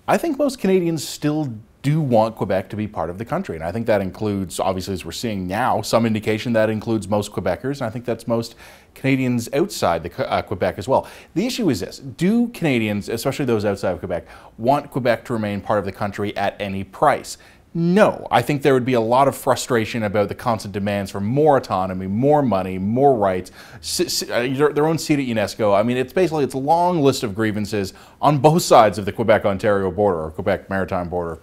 I think most Canadians still do want Quebec to be part of the country. And I think that includes, obviously, as we're seeing now, some indication that includes most Quebecers. And I think that's most Canadians outside Quebec as well. The issue is this: do Canadians, especially those outside of Quebec, want Quebec to remain part of the country at any price? No. I think there would be a lot of frustration about the constant demands for more autonomy, more money, more rights, their own seat at UNESCO. I mean, it's a long list of grievances on both sides of the Quebec-Ontario border, or Quebec maritime border,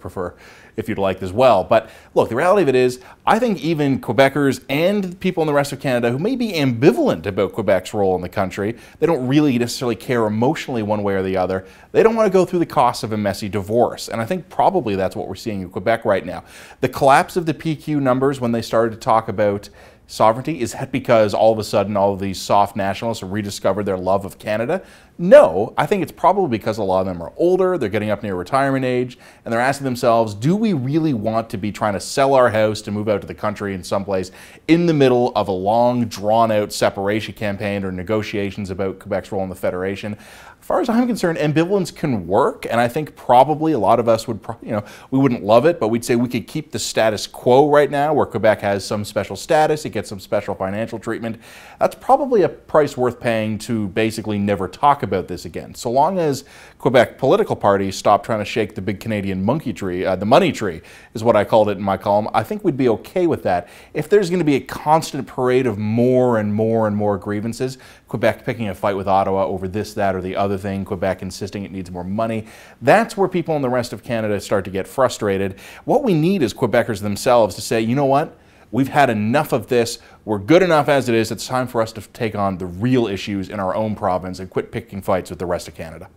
if you'd like as well. But look, the reality of it is, I think even Quebecers and people in the rest of Canada who may be ambivalent about Quebec's role in the country, they don't really necessarily care emotionally one way or the other, they don't want to go through the cost of a messy divorce. And I think probably that's what we're seeing in Quebec right now. The collapse of the PQ numbers when they started to talk about sovereignty, is that because all of a sudden all of these soft nationalists have rediscovered their love of Canada? No, I think it's probably because a lot of them are older, they're getting up near retirement age, and they're asking themselves, do we really want to be trying to sell our house to move out to the country in some place in the middle of a long, drawn-out separation campaign or negotiations about Quebec's role in the Federation? As far as I'm concerned, ambivalence can work, and I think probably a lot of us would, we wouldn't love it, but we'd say we could keep the status quo right now, where Quebec has some special status, it gets some special financial treatment. That's probably a price worth paying to basically never talk about this again. So long as Quebec political parties stop trying to shake the big Canadian monkey tree, the money tree is what I called it in my column, I think we'd be okay with that. If there's going to be a constant parade of more and more and more grievances, Quebec picking a fight with Ottawa over this, that, or the other thing, Quebec insisting it needs more money, that's where people in the rest of Canada start to get frustrated. What we need is Quebecers themselves to say, you know what? We've had enough of this. We're good enough as it is. It's time for us to take on the real issues in our own province and quit picking fights with the rest of Canada.